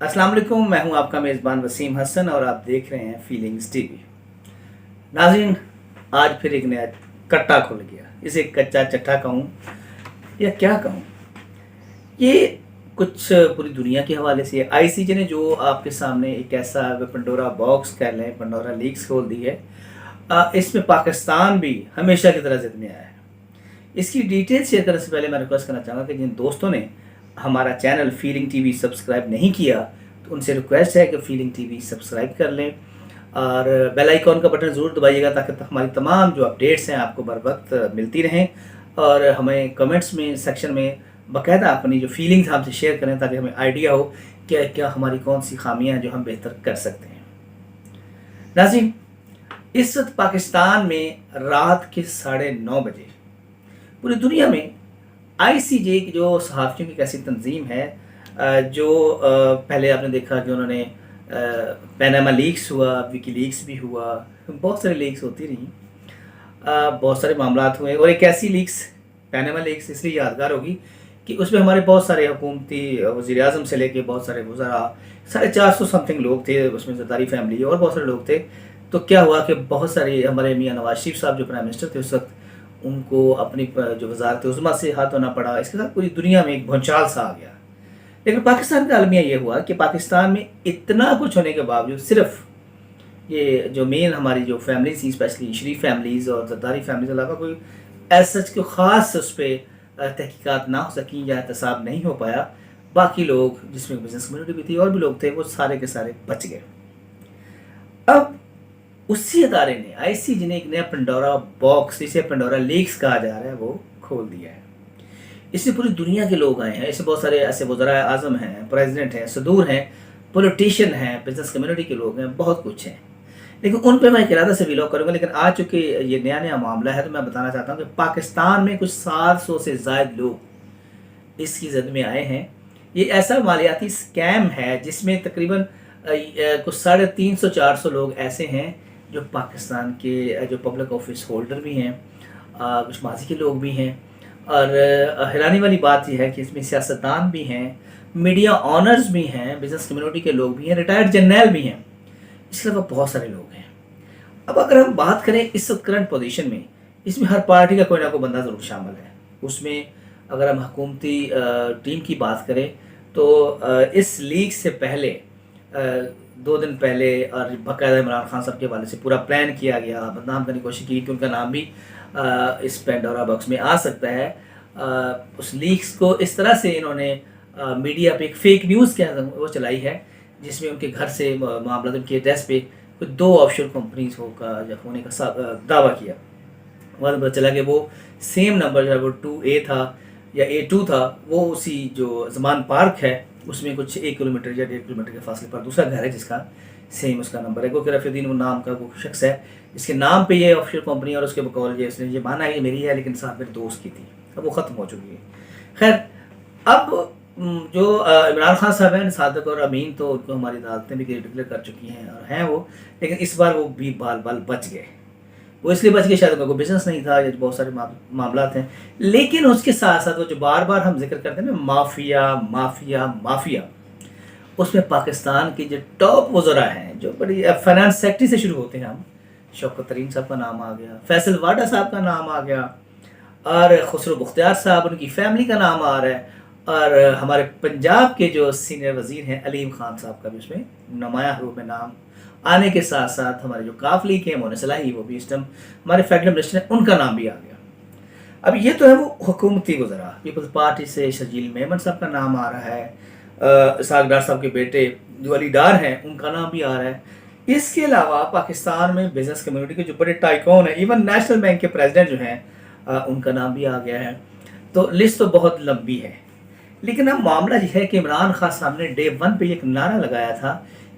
अस्सलाम वालेकुम, मैं हूं आपका मेज़बान वसीम हसन और आप देख रहे हैं फीलिंग्स टीवी। नाज़रीन, आज फिर एक नया कट्टा खुल गया। इसे कच्चा चट्टा कहूँ या क्या कहूँ। ये कुछ पूरी दुनिया के हवाले से है। आईसीजे ने जो आपके सामने एक ऐसा पंडोरा बॉक्स कह लें, पंडोरा लीक्स खोल दी है। इसमें पाकिस्तान भी हमेशा की तरह ज़िद में आया है। इसकी डिटेल शेयर करने से पहले मैं रिक्वेस्ट करना चाहूँगा कि जिन दोस्तों ने हमारा चैनल फीलिंग टीवी सब्सक्राइब नहीं किया तो उनसे रिक्वेस्ट है कि फीलिंग टीवी सब्सक्राइब कर लें और बेल आइकॉन का बटन ज़रूर दबाइएगा ताकि हमारी तमाम जो अपडेट्स हैं आपको बर वक्त मिलती रहें। और हमें कमेंट्स में सेक्शन में बाकायदा अपनी जो फीलिंग्स हमसे शेयर करें ताकि हमें आइडिया हो कि क्या हमारी कौन सी खामियां हैं जो हम बेहतर कर सकते हैं। नाज़रीन, इस वक्त पाकिस्तान में रात के 9:30 बजे पूरी दुनिया में आईसीजे की जो सहाफ़ियों की एक ऐसी तंजीम है जो पहले आपने देखा कि उन्होंने पैनामा लीक्स हुआ, विकी लीक्स भी हुआ, बहुत सारी लीक्स होती रही, बहुत सारे मामलात हुए। और एक ऐसी लीक्स पैनामा लीक्स इसलिए यादगार होगी कि उसमें हमारे बहुत सारे हुकूमती वज़ीर आज़म से लेके बहुत सारे वज़रा 450 समथिंग लोग थे, उसमें ज़रदारी फैमिली और बहुत सारे लोग थे। तो क्या हुआ कि बहुत सारे हमारे मियाँ नवाज शरीफ साहब जो प्राइम मिनिस्टर थे उस वक्त, उनको अपनी जो वज़ारत उज़्मा से हाथ धोना पड़ा। इसके साथ पूरी दुनिया में एक भूचाल सा आ गया। लेकिन पाकिस्तान का अलमिया ये हुआ कि पाकिस्तान में इतना कुछ होने के बावजूद सिर्फ ये जो मेन हमारी जो फैमिलीज थी, स्पेशली शरीफ फैमिलीज़ और ज़रदारी फैमिलीज़ अलावा कोई ऐसा कोई ख़ास उस पर तहकीकात ना हो सकी या एहतसाब नहीं हो पाया। बाकी लोग, जिसमें बिजनेस कम्युनिटी भी थी और भी लोग थे, वो सारे के सारे बच गए। अब उसी अदारे ने आईसीजे ने एक नया पंडोरा बॉक्स, जिसे पंडोरा लीक्स कहा जा रहा है, वो खोल दिया है। इसमें पूरी दुनिया के लोग आए हैं। इसमें बहुत सारे ऐसे वज़रा आज़म हैं, प्रेसिडेंट हैं, सदूर हैं, पॉलिटिशियन हैं, बिजनेस कम्युनिटी के लोग हैं, बहुत कुछ हैं। लेकिन उन पे मैं एक इरादा से विलॉग करूँगा। लेकिन आज चूँकि ये नया मामला है तो मैं बताना चाहता हूँ कि पाकिस्तान में कुछ 700 से ज़ायद लोग इसकी ज़द में आए हैं। ये ऐसा मालियाती स्कैम है जिसमें तकरीबन कुछ 350-400 लोग ऐसे हैं जो पाकिस्तान के जो पब्लिक ऑफिस होल्डर भी हैं, कुछ माजी के लोग भी हैं। और हैरानी वाली बात यह है कि इसमें सियासतदान भी हैं, मीडिया ऑनर्स भी हैं, बिजनेस कम्युनिटी के लोग भी हैं, रिटायर्ड जनरल भी हैं, इसके अलावा बहुत सारे लोग हैं। अब अगर हम बात करें इस करंट पोजीशन में, इसमें हर पार्टी का कोई ना कोई बंदा ज़रूर शामिल है। उसमें अगर हम हुकूमती टीम की बात करें तो इस लीग से पहले 2 दिन पहले और बाकायदा इमरान खान साहब के हवाले से पूरा प्लान किया गया, बदनाम करने की कोशिश की कि उनका नाम भी इस पेंडोरा बॉक्स में आ सकता है। उस लीक्स को इस तरह से इन्होंने मीडिया पे एक फेक न्यूज़ के वो चलाई है जिसमें उनके घर से मामला, उनके एड्रेस पे कुछ 2 ऑफशोर कंपनीज होने का दावा किया। बाद में पता चला कि वो सेम नंबर जो है वो 2A था या A2 था, वो उसी जो जमान पार्क है उसमें कुछ 1 किलोमीटर या 1.5 किलोमीटर के फासले पर दूसरा घर है जिसका सेम उसका नंबर है। क्योंकि रफ़ीउद्दीन वो नाम का वो शख्स है जिसके नाम पे ये ऑफशोर कंपनी और उसके बकौल उसने ये माना है कि मेरी है, लेकिन साथ मेरे दोस्त की थी। अब वो ख़त्म हो चुकी है। खैर, अब जो इमरान खान साहब हैं, सादिक और अमीन, तो उनको हमारी अदालतें भी डिक्लेयर कर चुकी हैं और हैं वो, लेकिन इस बार वो भी बाल बच गए। वो इसलिए बच गए, शायद उनका कोई बिजनेस नहीं था या बहुत सारे मामला हैं। लेकिन उसके साथ साथ वो जो बार बार हम जिक्र करते हैं ना, माफिया माफिया माफिया, उसमें पाकिस्तान के जो टॉप वज़रा हैं, जो बड़ी फाइनेंस सेक्टर से शुरू होते हैं, हम शौकत तरीन साहब का नाम आ गया, फैसल वाडा साहब का नाम आ गया, और खुसरो मुख्तियार साहब, उनकी फैमिली का नाम आ रहा है, और हमारे पंजाब के जो सीनियर वज़ीर हैं अलीम खान साहब का भी उसमें नुमाया रूप में नाम आने के साथ साथ हमारे जो काफली के मोहन सलाही, वो भी इस टाइम हमारे फेडरल मिनिस्टर हैं, उनका नाम भी आ गया। अब ये तो है वो हुकूमती वज़रा। पीपल्स पार्टी से शर्जील मेमन साहब का नाम आ रहा है, इसहाक डार साहब के बेटे जो अली डार हैं उनका नाम भी आ रहा है। इसके अलावा पाकिस्तान में बिजनेस कम्युनिटी के जो बड़े टाइकॉन हैं, इवन नेशनल बैंक के प्रेसिडेंट जो हैं उनका नाम भी आ गया है। तो लिस्ट तो बहुत लंबी है। लेकिन अब मामला यह है कि इमरान खान साहब ने डे 1 पे एक नारा लगाया था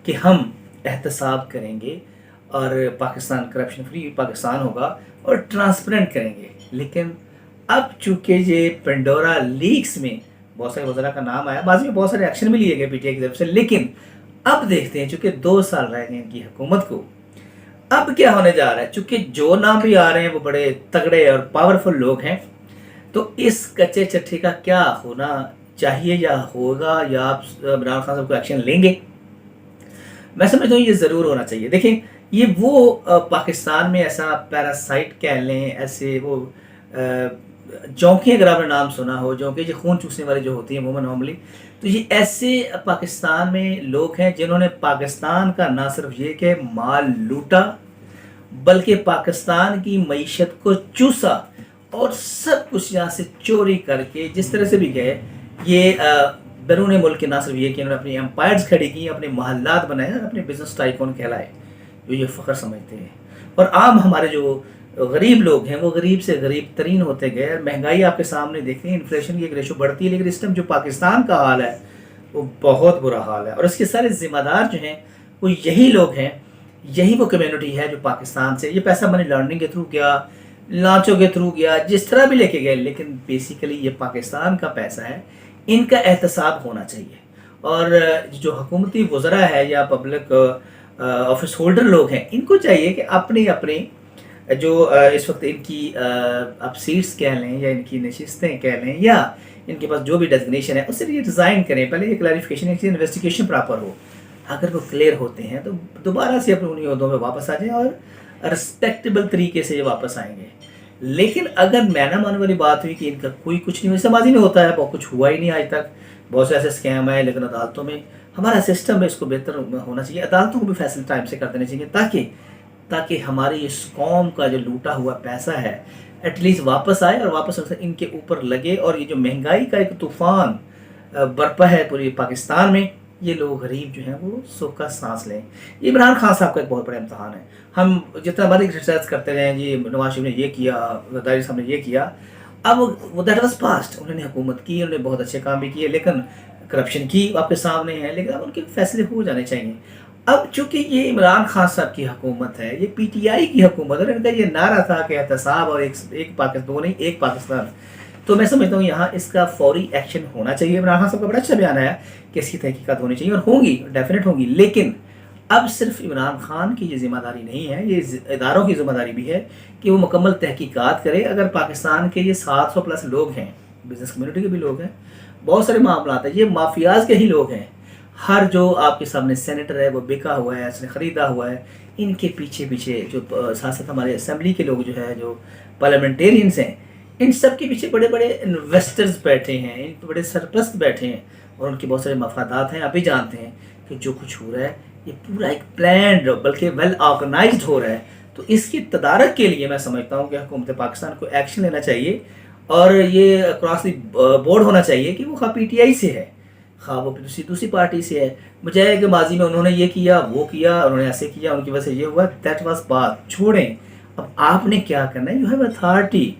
कि हम एहतसाब करेंगे और पाकिस्तान करप्शन फ्री पाकिस्तान होगा और ट्रांसपेरेंट करेंगे। लेकिन अब चूँकि ये पेंडोरा लीक्स में बहुत सारे वज़रा का नाम आया, बाद में बहुत सारे एक्शन भी लिए गए पीटीआई की तरफ से, लेकिन अब देखते हैं चूँकि 2 साल रह गए इनकी हुकूमत को, अब क्या होने जा रहा है। चूँकि जो नाम भी आ रहे हैं वो बड़े तगड़े और पावरफुल लोग हैं, तो इस कच्चे चट्टे का क्या होना चाहिए या होगा, या आप इमरान खान साहब को एक्शन लेंगे? मैं समझता हूँ ये ज़रूर होना चाहिए। देखें, ये वो पाकिस्तान में ऐसा पैरासाइट कह लें, ऐसे वो जौंकी, अगर आपने नाम सुना हो, जौंकी जो खून चूसने वाली जो होती हैं वुमन नॉर्मली, तो ये ऐसे पाकिस्तान में लोग हैं जिन्होंने पाकिस्तान का ना सिर्फ ये कि माल लूटा, बल्कि पाकिस्तान की मईशत को चूसा और सब कुछ यहाँ से चोरी करके जिस तरह से भी गए, ये बैरून मुल्क के ना सिर्फ ये कि उन्होंने अपनी एम्पायर्स खड़ी की, अपने महल्लात बनाए और अपने बिजनेस टाइकून कहलाए, जो ये फ़ख्र समझते हैं। और आम हमारे जो गरीब लोग हैं वो गरीब से गरीब तरीन होते गए। महंगाई आपके सामने देखते हैं, इन्फ्लेशन की एक रेशो बढ़ती है, लेकिन इस टाइम जो पाकिस्तान का हाल है वो बहुत बुरा हाल है। और इसके सारे ज़िम्मेदार जो हैं वो यही लोग हैं, यही वो कम्युनिटी है जो पाकिस्तान से ये पैसा मनी लॉन्ड्रिंग के थ्रू गया, लांचों के थ्रू गया, जिस तरह भी लेके गए, लेकिन बेसिकली ये पाकिस्तान का पैसा है, इनका एहतसाब होना चाहिए। और जो हुकूमती वज़रा है या पब्लिक ऑफिस होल्डर लोग हैं, इनको चाहिए कि अपनी अपनी जो इस वक्त इनकी आप सीट्स कह लें या इनकी नशिस्तें कह लें या इनके पास जो भी डेजिग्नेशन है उससे ये रिज़ाइन करें। पहले ये क्लैरिफिकेशन, एक इन्वेस्टिगेशन प्रॉपर हो, अगर वो क्लियर होते हैं तो दोबारा से अपने उन्हीं ओहदों में वापस आ जाएं और रिस्पेक्टेबल तरीके से ये वापस आएंगे। लेकिन अगर मैना मानने वाली बात हुई कि इनका कोई कुछ नहीं, वैसे माजी में होता है, बहुत कुछ हुआ ही नहीं आज तक, बहुत से ऐसे स्कैम आए, लेकिन अदालतों में हमारा सिस्टम है, इसको बेहतर होना चाहिए, अदालतों को भी फैसले टाइम से कर देने चाहिए ताकि हमारी इस कौम का जो लूटा हुआ पैसा है एटलीस्ट वापस आए और वापस इनके ऊपर लगे। और ये जो महंगाई का एक तूफ़ान बरपा है पूरी पाकिस्तान में, ये लोग गरीब जो हैं वो सुख का सांस लें। ये इमरान खान साहब का एक बहुत बड़ा इम्तहान है। हम जितना बड़ी रिसर्च करते रहे, ये नवाज शरीफ ने ये किया, जरदारी साहब ने ये किया, अब वो दैट वाज पास्ट, उन्होंने हुकूमत की, उन्होंने बहुत अच्छे काम भी किए, लेकिन करप्शन की आपके सामने है, लेकिन अब उनके फैसले हो जाने चाहिए। अब चूंकि ये इमरान खान साहब की हुकूमत है, ये पीटीआई की हुकूमत है, इनका ये नारा था कि एहतसाब और एक पाकिस्तान, दो नहीं एक पाकिस्तान, तो मैं समझता हूँ यहाँ इसका फौरी एक्शन होना चाहिए। इमरान खान साहब का बड़ा अच्छा बयान आया कि इसकी तहकीकात होनी चाहिए और होंगी, डेफिनेट होंगी, लेकिन अब सिर्फ इमरान खान की ये जिम्मेदारी नहीं है, ये इदारों की जिम्मेदारी भी है कि वो मुकम्मल तहकीकात करे। अगर पाकिस्तान के ये 700 प्लस लोग हैं, बिजनेस कम्युनिटी के भी लोग हैं, बहुत सारे मामला हैं, ये माफियाज के ही लोग हैं। हर जो आपके सामने सेनेटर है वो बिका हुआ है, इसने ख़रीदा हुआ है, इनके पीछे पीछे जो साथ साथ हमारे असेंबली के लोग जो है, जो पार्लियामेंटेरियंस हैं, इन सब के पीछे बड़े बड़े इन्वेस्टर्स बैठे हैं, इन बड़े सरप्रस्त बैठे हैं और उनके बहुत सारे मफादात हैं। आप भी जानते हैं कि जो कुछ हो रहा है ये पूरा एक प्लान्ड बल्कि वेल ऑर्गेनाइज्ड हो रहा है। तो इसकी तदारक के लिए मैं समझता हूँ कि हुकूमत पाकिस्तान को एक्शन लेना चाहिए और ये क्रॉस द बोर्ड होना चाहिए कि वो खा पीटीआई से है, खा वो दूसरी पार्टी से है, बजाय कि माजी में उन्होंने ये किया, वो किया, उन्होंने ऐसे किया, उनकी वजह से ये हुआ, दैट वाज बात छोड़ें। अब आपने क्या करना है, यू हैव अथॉरिटी,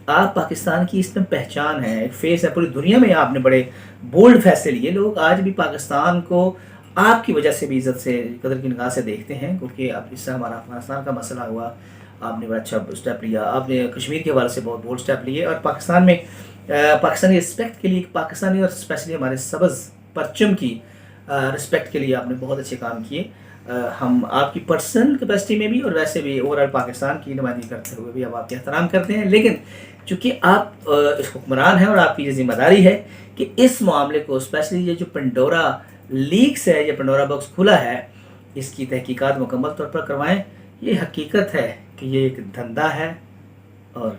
आप पाकिस्तान की इसमें पहचान है, एक फेस है पूरी दुनिया में, आपने बड़े बोल्ड फैसले लिए। लोग आज भी पाकिस्तान को आपकी वजह से भी इज़्ज़त से, कदर की निगाह से देखते हैं, क्योंकि अब इससे हमारा अफगानिस्तान का मसला हुआ, आपने बड़ा अच्छा स्टेप लिया, आपने कश्मीर के हवाले से बहुत बोल्ड स्टेप लिए और पाकिस्तान में पाकिस्तानी रिस्पेक्ट के लिए, पाकिस्तानी और स्पेशली हमारे सब्ज़ परचम की रिस्पेक्ट के लिए आपने बहुत अच्छे काम किए। हम आपकी पर्सनल कैपेसिटी में भी और वैसे भी ओवरऑल पाकिस्तान की नुमाइंदगी करते हुए भी अब आपके एहतराम करते हैं। लेकिन चूँकि आप इस हुक्मरान हैं और आपकी ये जिम्मेदारी है कि इस मामले को, स्पेशली ये जो पंडोरा लीक्स है, ये पंडोरा बॉक्स खुला है, इसकी तहकीकात मुकम्मल तौर पर करवाएं। ये हकीकत है कि ये एक धंधा है और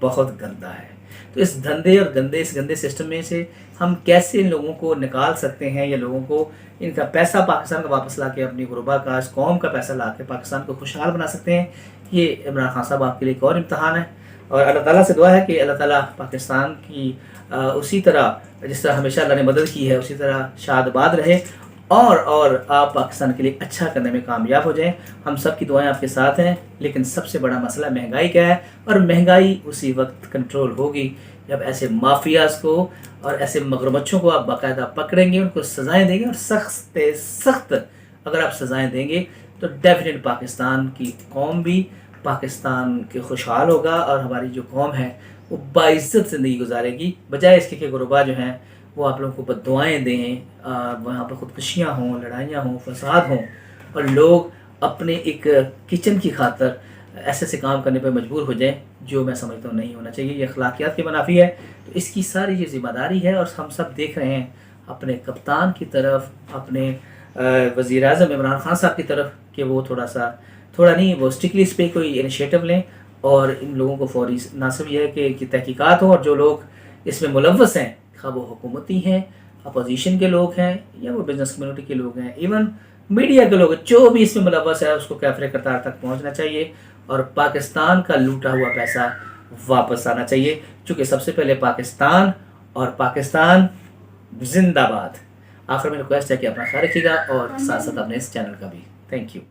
बहुत गंदा है। तो इस धंधे और इस गंदे सिस्टम में से हम कैसे इन लोगों को निकाल सकते हैं, या लोगों को इनका पैसा पाकिस्तान का वापस ला के, अपनी गुरबा का, इस कौम का पैसा ला के पाकिस्तान को खुशहाल बना सकते हैं, ये इमरान खान साहब आपके लिए एक और इम्तहान है। और अल्लाह ताला से दुआ है कि अल्लाह ताला पाकिस्तान की उसी तरह जिस तरह हमेशा अल्लाह ने मदद की है उसी तरह शादबाद रहे और आप पाकिस्तान के लिए अच्छा करने में कामयाब हो जाएं। हम सब की दुआएं आपके साथ हैं। लेकिन सबसे बड़ा मसला महंगाई का है, और महंगाई उसी वक्त कंट्रोल होगी जब ऐसे माफियाज को और ऐसे मगरमच्छों को आप बाकायदा पकड़ेंगे, उनको सज़ाएं देंगे, और सख्त सख्त अगर आप सज़ाएं देंगे तो डेफिनेट पाकिस्तान की कौम भी पाकिस्तान के खुशहाल होगा और हमारी जो कौम है वो बाइज़्ज़त ज़िंदगी गुजारेगी। बजाय इसके कि गुरबा जो हैं वो आप लोगों को बद्दुआएं दें, वहाँ पर ख़ुदकुशियाँ हों, लड़ाइयाँ हों, फसाद हों, और लोग अपने एक किचन की खातर ایسے سے کام کرنے پہ مجبور ہو جائیں جو میں سمجھتا ہوں نہیں ہونا چاہیے. یہ اخلاقیات کے منافی ہے. تو اس کی ساری یہ ذمہ داری ہے اور ہم سب دیکھ رہے ہیں اپنے کپتان کی طرف, اپنے وزیر اعظم عمران خان صاحب کی طرف کہ وہ تھوڑا نہیں, وہ اسٹرکٹلی اس پہ کوئی انیشیٹو لیں اور ان لوگوں کو فوری نہ صرف یہ ہے کہ تحقیقات ہوں, اور جو لوگ اس میں ملوث ہیں خواہ وہ حکومتی ہیں, اپوزیشن کے لوگ ہیں یا وہ بزنس کمیونٹی کے لوگ ہیں, ایون میڈیا کے لوگ, جو بھی اس میں ملوث ہے اس کو کیفر قطار تک پہنچنا چاہیے اور پاکستان کا لوٹا ہوا پیسہ واپس آنا چاہیے, چونکہ سب سے پہلے پاکستان اور پاکستان زندہ باد. آخر میں ریکویسٹ ہے کہ اپنا خیال رکھیے گا اور ساتھ ساتھ اپنے اس چینل کا بھی. Thank you.